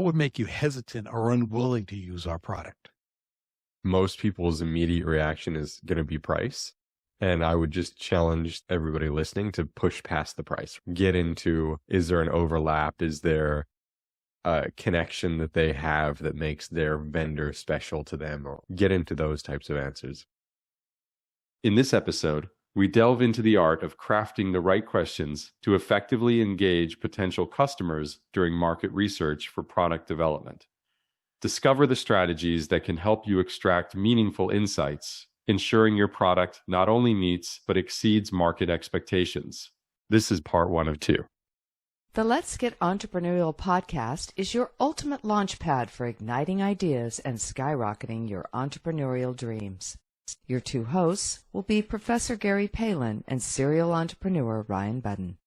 what would make you hesitant or unwilling to use our product? Most people's immediate reaction is going to be price. And I would just challenge everybody listening to push past the price. Get into, is there an overlap? Is there a connection that they have that makes their vendor special to them? Or get into those types of answers. In this episode, we delve into the art of crafting the right questions to effectively engage potential customers during market research for product development. Discover the strategies that can help you extract meaningful insights, ensuring your product not only meets but exceeds market expectations. This is part 1 of 2. The Let's Get Entrepreneurial podcast is your ultimate launchpad for igniting ideas and skyrocketing your entrepreneurial dreams. Your 2 hosts will be Professor Gary Palin and serial entrepreneur Ryan Budden.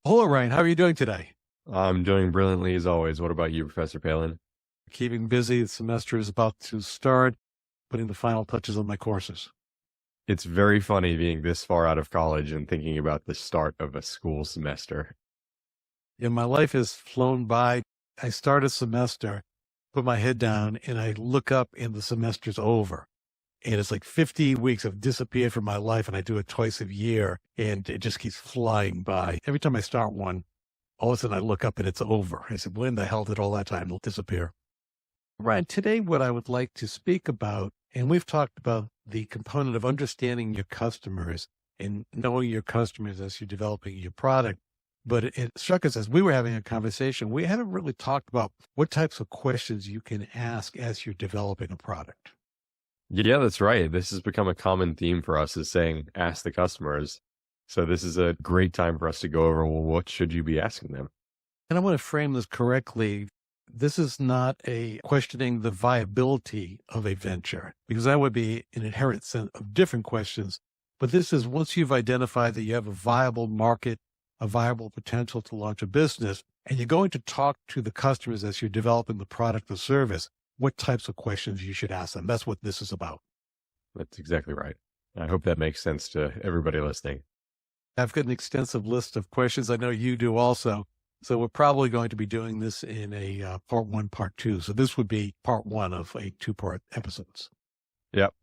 Hello, Ryan. How are you doing today? I'm doing brilliantly as always. What about you, Professor Palin? Keeping busy. The semester is about to start, putting the final touches on my courses. It's very funny being this far out of college and thinking about the start of a school semester. Yeah, my life has flown by. I start a semester, put my head down, and I look up and the semester's over. And it's like 15 weeks have disappeared from my life, and I do it twice a year, and it just keeps flying by. Every time I start one, all of a sudden I look up and it's over. I said, when the hell did all that time disappear? Ryan, today what I would like to speak about, and we've talked about the component of understanding your customers and knowing your customers as you're developing your product. But it struck us as we were having a conversation, we haven't really talked about what types of questions you can ask as you're developing a product. Yeah, that's right. This has become a common theme for us, is saying, ask the customers. So this is a great time for us to go over, well, what should you be asking them? And I want to frame this correctly. This is not a questioning the viability of a venture, because that would be an inherent set of different questions. But this is, once you've identified that you have a viable market, a viable potential to launch a business, and you're going to talk to the customers as you're developing the product or service, what types of questions you should ask them. That's what this is about. That's exactly right. I hope that makes sense to everybody listening. I've got an extensive list of questions. I know you do also. So we're probably going to be doing this in a part 1, part 2. So this would be part 1 of a 2-part episodes. Yep.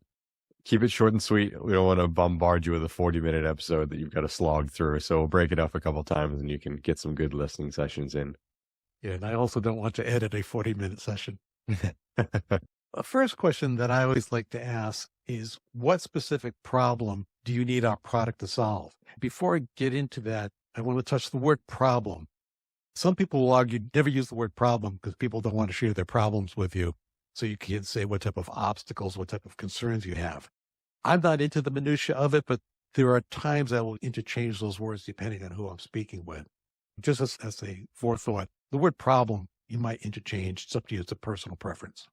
Keep it short and sweet. We don't want to bombard you with a 40-minute episode that you've got to slog through. So we'll break it up a couple times and you can get some good listening sessions in. Yeah, and I also don't want to edit a 40-minute session. The first question that I always like to ask is, what specific problem do you need our product to solve? Before I get into that, I want to touch the word problem. Some people will argue, never use the word problem because people don't want to share their problems with you. So you can't say what type of obstacles, what type of concerns you have. I'm not into the minutia of it, but there are times I will interchange those words depending on who I'm speaking with. Just as a forethought, the word problem, you might interchange. It's up to you. It's a personal preference.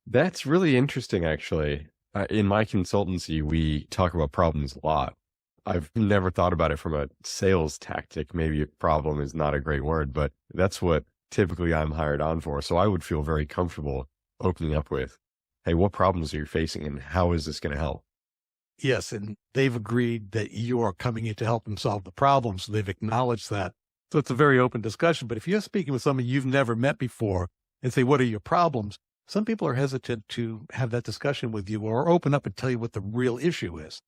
That's really interesting, actually. In my consultancy, we talk about problems a lot. I've never thought about it from a sales tactic. Maybe a problem is not a great word, but that's what typically I'm hired on for. So I would feel very comfortable opening up with, hey, what problems are you facing and how is this going to help? Yes, and they've agreed that you are coming in to help them solve the problem, so they've acknowledged that. So it's a very open discussion. But if you're speaking with someone you've never met before and say, what are your problems? Some people are hesitant to have that discussion with you or open up and tell you what the real issue is.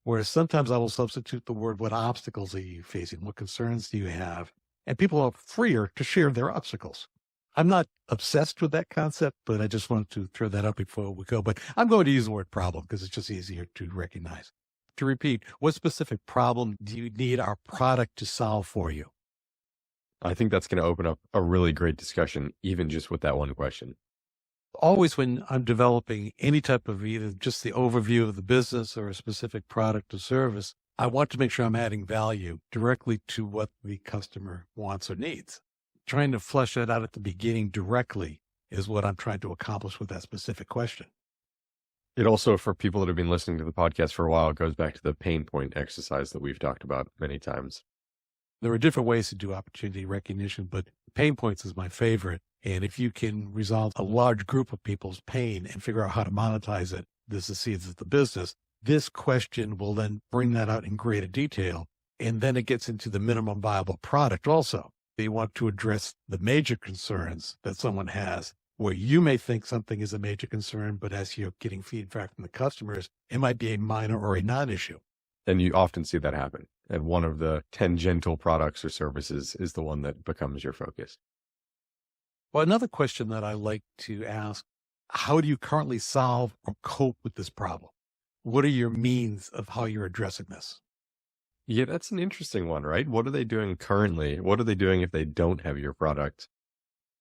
Whereas sometimes I will substitute the word, what obstacles are you facing? What concerns do you have? And people are freer to share their obstacles. I'm not obsessed with that concept, but I just wanted to throw that up before we go. But I'm going to use the word problem because it's just easier to recognize. To repeat, what specific problem do you need our product to solve for you? I think that's going to open up a really great discussion, even just with that one question. Always when I'm developing any type of either just the overview of the business or a specific product or service, I want to make sure I'm adding value directly to what the customer wants or needs. Trying to flesh that out at the beginning directly is what I'm trying to accomplish with that specific question. It also, for people that have been listening to the podcast for a while, it goes back to the pain point exercise that we've talked about many times. There are different ways to do opportunity recognition, but pain points is my favorite. And if you can resolve a large group of people's pain and figure out how to monetize it, this is seeds of the business. This question will then bring that out in greater detail. And then it gets into the minimum viable product also. You want to address the major concerns that someone has, where you may think something is a major concern, but as you're getting feedback from the customers, it might be a minor or a non-issue. And you often see that happen. And one of the tangential products or services is the one that becomes your focus. Well, another question that I like to ask, how do you currently solve or cope with this problem? What are your means of how you're addressing this? Yeah, that's an interesting one, right? What are they doing currently? What are they doing if they don't have your product?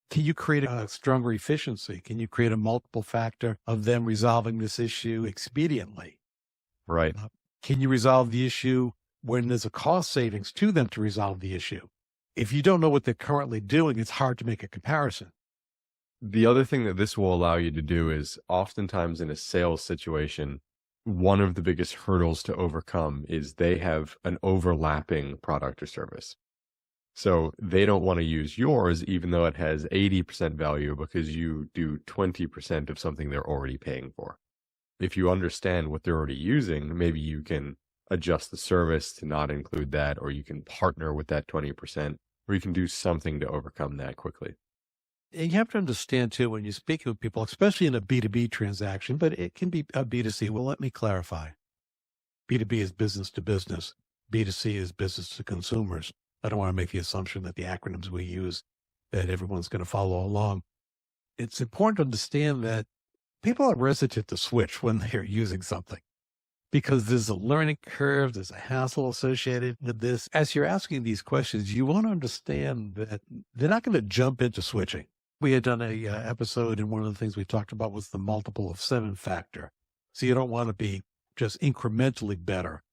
Can you create a stronger efficiency? Can you create a multiple factor of them resolving this issue expediently? Right. Can you resolve the issue when there's a cost savings to them to resolve the issue? If you don't know what they're currently doing, it's hard to make a comparison. The other thing that this will allow you to do is oftentimes in a sales situation, one of the biggest hurdles to overcome is they have an overlapping product or service. So they don't want to use yours, even though it has 80% value because you do 20% of something they're already paying for. If you understand what they're already using, maybe you can adjust the service to not include that, or you can partner with that 20%, or you can do something to overcome that quickly. And you have to understand too, when you speak with people, especially in a B2B transaction, but it can be a B2C. Well, let me clarify. B2B is business to business. B2C is business to consumers. I don't want to make the assumption that the acronyms we use, that everyone's going to follow along. It's important to understand that people are reticent to switch when they're using something because there's a learning curve, there's a hassle associated with this. As you're asking these questions, you want to understand that they're not going to jump into switching. We had done a episode, and one of the things we talked about was the multiple of 7 factor. So you don't want to be just incrementally better.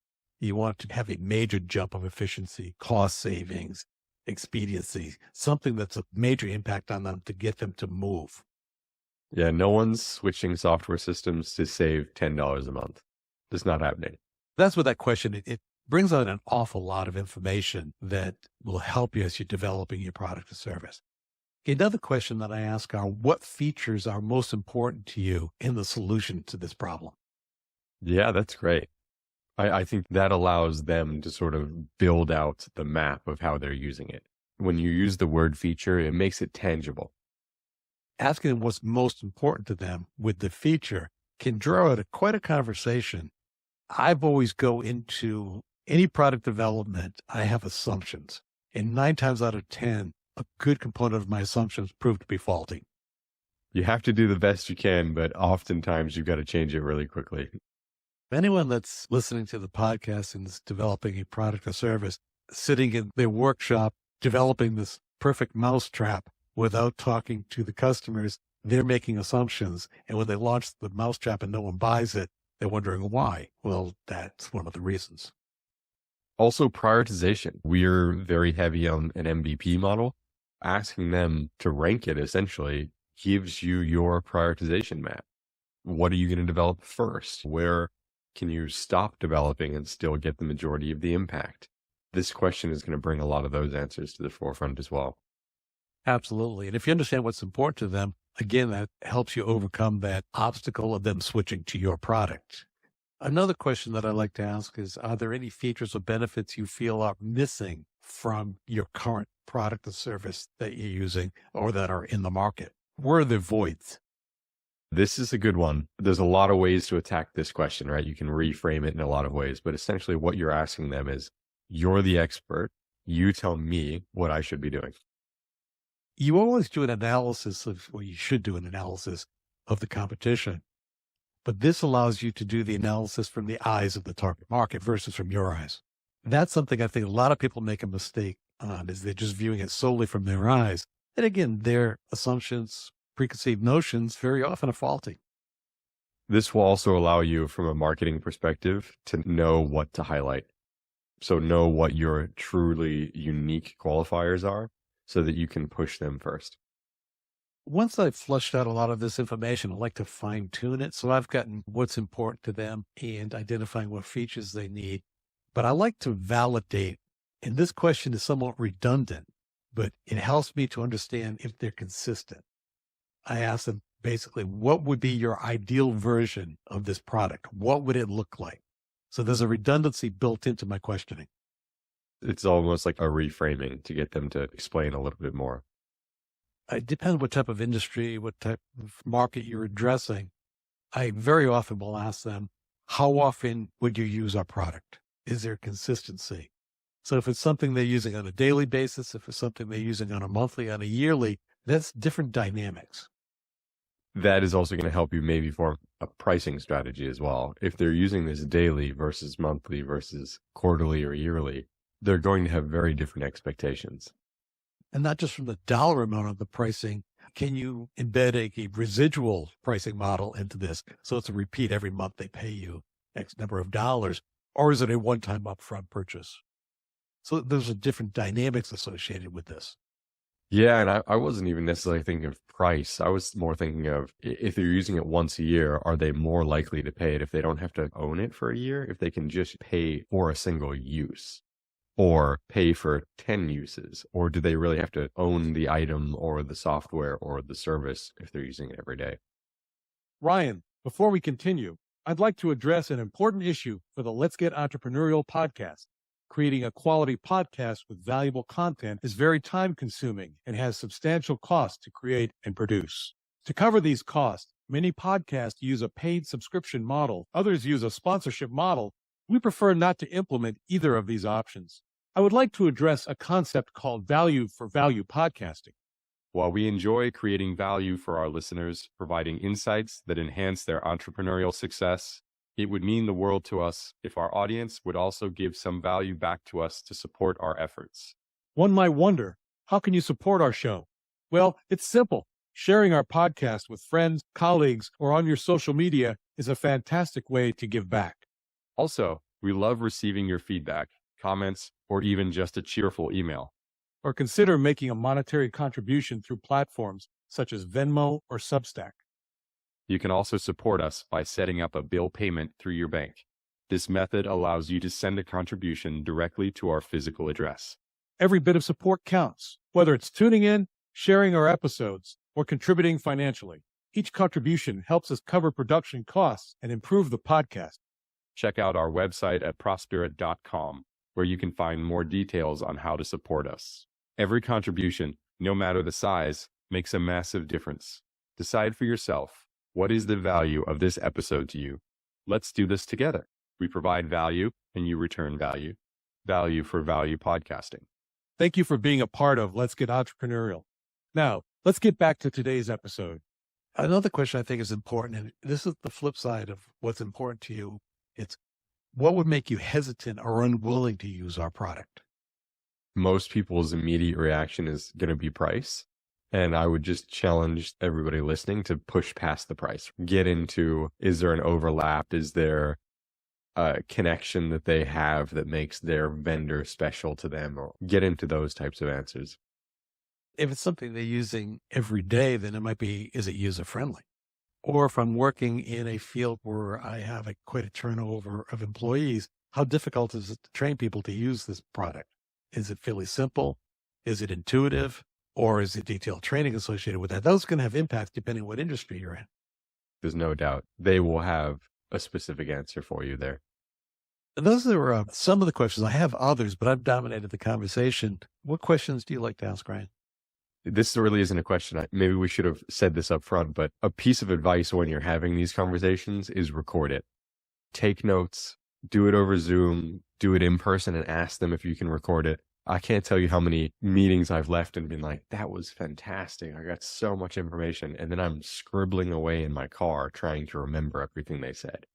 You want to have a major jump of efficiency, cost savings, expediency, something that's a major impact on them to get them to move. Yeah, no one's switching software systems to save $10 a month. It's not happening. That's what that question, it brings out an awful lot of information that will help you as you're developing your product or service. Another question that I ask are, what features are most important to you in the solution to this problem? Yeah, that's great. I think that allows them to sort of build out the map of how they're using it. When you use the word feature, it makes it tangible. Asking them what's most important to them with the feature can draw out quite a conversation. I've always go into any product development, I have assumptions. And 9 times out of 10, a good component of my assumptions prove to be faulty. You have to do the best you can, but oftentimes you've got to change it really quickly. Anyone that's listening to the podcast and is developing a product or service, sitting in their workshop, developing this perfect mousetrap without talking to the customers, they're making assumptions. And when they launch the mousetrap and no one buys it, they're wondering why. Well, that's one of the reasons. Also, prioritization. We're very heavy on an MVP model. Asking them to rank it essentially gives you your prioritization map. What are you going to develop first? Where can you stop developing and still get the majority of the impact? This question is going to bring a lot of those answers to the forefront as well. Absolutely. And if you understand what's important to them, again, that helps you overcome that obstacle of them switching to your product. Another question that I like to ask is, are there any features or benefits you feel are missing from your current product or service that you're using or that are in the market? Where are the voids? This is a good one. There's a lot of ways to attack this question, right? You can reframe it in a lot of ways, but essentially what you're asking them is, you're the expert. You tell me what I should be doing. You always do an analysis of, well, you should do an analysis of the competition, but this allows you to do the analysis from the eyes of the target market versus from your eyes. That's something I think a lot of people make a mistake on, is they're just viewing it solely from their eyes. And again, their assumptions, preconceived notions very often are faulty. This will also allow you from a marketing perspective to know what to highlight. So know what your truly unique qualifiers are so that you can push them first. Once I've flushed out a lot of this information, I like to fine tune it. So I've gotten what's important to them and identifying what features they need. But I like to validate, and this question is somewhat redundant, but it helps me to understand if they're consistent. I ask them basically, what would be your ideal version of this product? What would it look like? So there's a redundancy built into my questioning. It's almost like a reframing to get them to explain a little bit more. It depends what type of industry, what type of market you're addressing. I very often will ask them, how often would you use our product? Is there consistency? So if it's something they're using on a daily basis, if it's something they're using on a monthly, on a yearly, that's different dynamics. That is also going to help you maybe form a pricing strategy as well. If they're using this daily versus monthly versus quarterly or yearly, they're going to have very different expectations. And not just from the dollar amount of the pricing. Can you embed a residual pricing model into this? So it's a repeat every month they pay you X number of dollars, or is it a one-time upfront purchase? So there's a different dynamics associated with this. Yeah, and I wasn't even necessarily thinking of price. I was more thinking of if they're using it once a year, are they more likely to pay it if they don't have to own it for a year, if they can just pay for a single use? Or pay for 10 uses? Or do they really have to own the item or the software or the service if they're using it every day? Ryan, before we continue, I'd like to address an important issue for the Let's Get Entrepreneurial podcast. Creating a quality podcast with valuable content is very time consuming and has substantial costs to create and produce. To cover these costs, many podcasts use a paid subscription model. Others use a sponsorship model. We prefer not to implement either of these options. I would like to address a concept called value for value podcasting. While we enjoy creating value for our listeners, providing insights that enhance their entrepreneurial success, it would mean the world to us if our audience would also give some value back to us to support our efforts. One might wonder, how can you support our show? Well, it's simple. Sharing our podcast with friends, colleagues, or on your social media is a fantastic way to give back. Also, we love receiving your feedback, comments, or even just a cheerful email. Or consider making a monetary contribution through platforms such as Venmo or Substack. You can also support us by setting up a bill payment through your bank. This method allows you to send a contribution directly to our physical address. Every bit of support counts, whether it's tuning in, sharing our episodes, or contributing financially. Each contribution helps us cover production costs and improve the podcast. Check out our website at prospirit.com, where you can find more details on how to support us. Every contribution, no matter the size, makes a massive difference. Decide for yourself, what is the value of this episode to you? Let's do this together. We provide value and you return value. Value for value podcasting. Thank you for being a part of Let's Get Entrepreneurial. Now, let's get back to today's episode. Another question I think is important, and this is the flip side of what's important to you. It's what would make you hesitant or unwilling to use our product? Most people's immediate reaction is going to be price. And I would just challenge everybody listening to push past the price. Get into, is there an overlap? Is there a connection that they have that makes their vendor special to them? Or get into those types of answers. If it's something they're using every day, then it might be, is it user friendly? Or if I'm working in a field where I have quite a turnover of employees, how difficult is it to train people to use this product? Is it fairly simple? Is it intuitive? Or is it detailed training associated with that? Those can have impacts depending on what industry you're in. There's no doubt they will have a specific answer for you there. And those are some of the questions. I have others, but I've dominated the conversation. What questions do you like to ask, Ryan? This really isn't a question. Maybe we should have said this up front, but a piece of advice when you're having these conversations is record it. Take notes, do it over Zoom, do it in person and ask them if you can record it. I can't tell you how many meetings I've left and been like, that was fantastic. I got so much information. And then I'm scribbling away in my car trying to remember everything they said.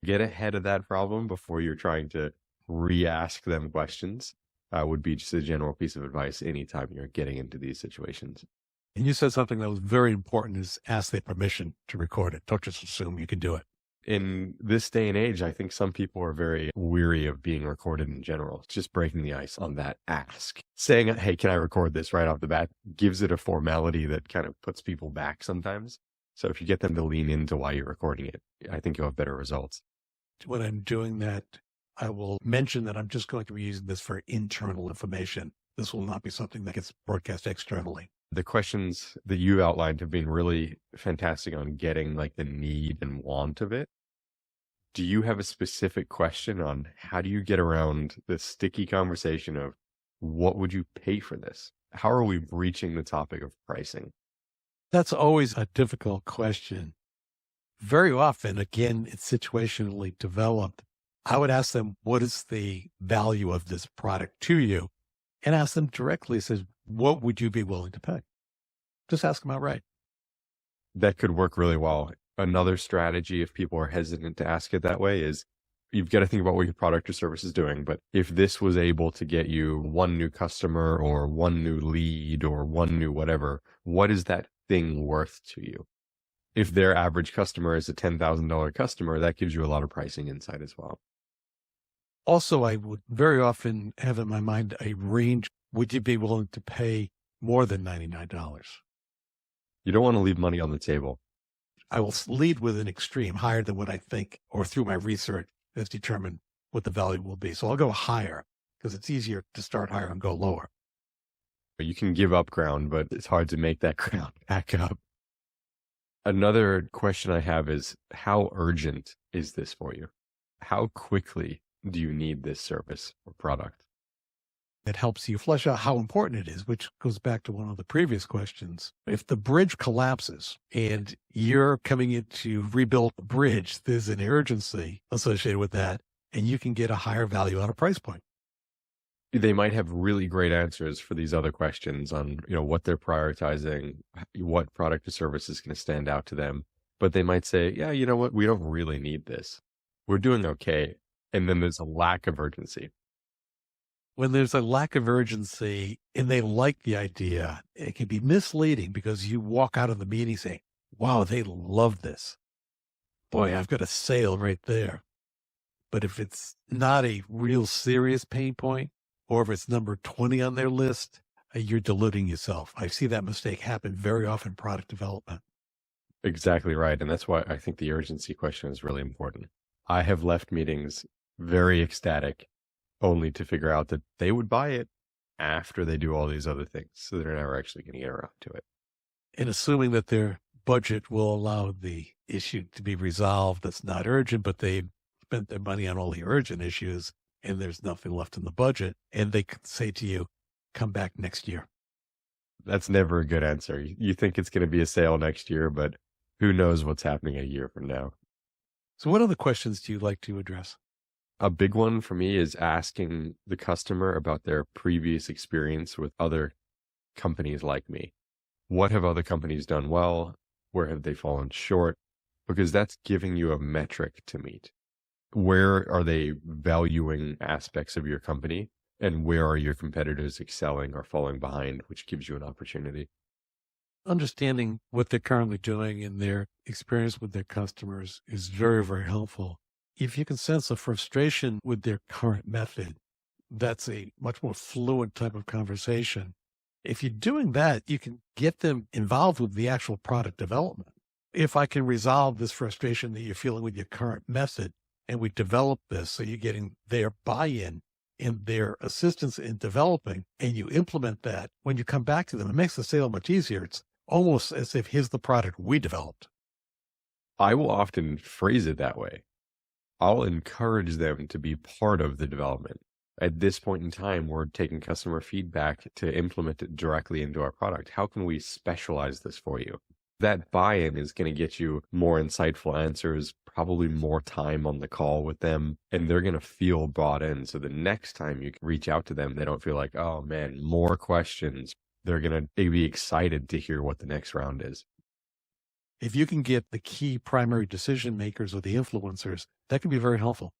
Get ahead of that problem before you're trying to re-ask them questions. Would be just a general piece of advice anytime you're getting into these situations. And you said something that was very important is ask their permission to record it. Don't just assume you can do it. In this day and age, I think some people are very weary of being recorded in general. It's just breaking the ice on that ask. Saying, hey, can I record this right off the bat gives it a formality that kind of puts people back sometimes. So if you get them to lean into why you're recording it, I think you'll have better results. When I'm doing that, I will mention that I'm just going to be using this for internal information. This will not be something that gets broadcast externally. The questions that you outlined have been really fantastic on getting like the need and want of it. Do you have a specific question on how do you get around the sticky conversation of what would you pay for this? How are we breaching the topic of pricing? That's always a difficult question. Very often, again, it's situationally developed. I would ask them, what is the value of this product to you? And ask them directly, says, what would you be willing to pay? Just ask them outright. That could work really well. Another strategy, if people are hesitant to ask it that way, is you've got to think about what your product or service is doing. But if this was able to get you one new customer or one new lead or one new whatever, what is that thing worth to you? If their average customer is a $10,000 customer, that gives you a lot of pricing insight as well. Also, I would very often have in my mind a range. Would you be willing to pay more than $99? You don't want to leave money on the table. I will lead with an extreme higher than what I think, or through my research, has determined what the value will be. So I'll go higher because it's easier to start higher and go lower. You can give up ground, but it's hard to make that ground back up. Another question I have is, how urgent is this for you? How quickly do you need this service or product? It helps you flesh out how important it is, which goes back to one of the previous questions. If the bridge collapses and you're coming in to rebuild the bridge, there's an urgency associated with that, and you can get a higher value on a price point. They might have really great answers for these other questions on, what they're prioritizing, what product or service is going to stand out to them. But they might say, yeah, you know what? We don't really need this. We're doing okay. And then there's a lack of urgency. When there's a lack of urgency and they like the idea, it can be misleading because you walk out of the meeting saying, wow, they love this. Boy, I've got a sale right there. But if it's not a real serious pain point, or if it's number 20 on their list, you're deluding yourself. I see that mistake happen very often in product development. Exactly right. And that's why I think the urgency question is really important. I have left meetings very ecstatic, only to figure out that they would buy it after they do all these other things. So they're never actually going to get around to it. And assuming that their budget will allow the issue to be resolved that's not urgent, but they've spent their money on all the urgent issues and there's nothing left in the budget. And they could say to you, come back next year. That's never a good answer. You think it's going to be a sale next year, but who knows what's happening a year from now. So what other questions do you like to address? A big one for me is asking the customer about their previous experience with other companies like me. What have other companies done well? Where have they fallen short? Because that's giving you a metric to meet. Where are they valuing aspects of your company? And where are your competitors excelling or falling behind, which gives you an opportunity? Understanding what they're currently doing and their experience with their customers is very, very helpful. If you can sense a frustration with their current method, that's a much more fluent type of conversation. If you're doing that, you can get them involved with the actual product development. If I can resolve this frustration that you're feeling with your current method, and we develop this so you're getting their buy-in and their assistance in developing, and you implement that, when you come back to them, it makes the sale much easier. It's almost as if here's the product we developed. I will often phrase it that way. I'll encourage them to be part of the development. At this point in time, we're taking customer feedback to implement it directly into our product. How can we specialize this for you? That buy-in is going to get you more insightful answers, probably more time on the call with them, and they're going to feel brought in. So the next time you reach out to them, they don't feel like, oh man, more questions. They're going to be excited to hear what the next round is. If you can get the key primary decision makers or the influencers, that can be very helpful.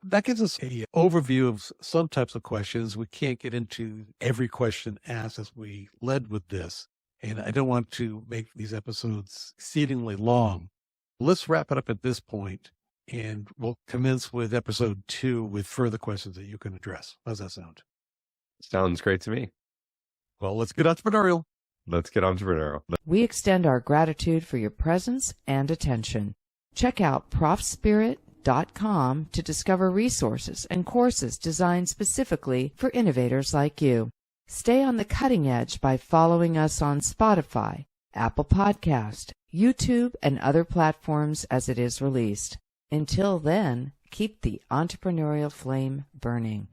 That gives us an overview of some types of questions. We can't get into every question asked as we led with this. And I don't want to make these episodes exceedingly long. Let's wrap it up at this point, and we'll commence with episode 2 with further questions that you can address. How's that sound? Sounds great to me. Well, let's get entrepreneurial. Let's get entrepreneurial. We extend our gratitude for your presence and attention. Check out profspirit.com to discover resources and courses designed specifically for innovators like you. Stay on the cutting edge by following us on Spotify, Apple Podcast, YouTube, and other platforms as it is released. Until then, keep the entrepreneurial flame burning.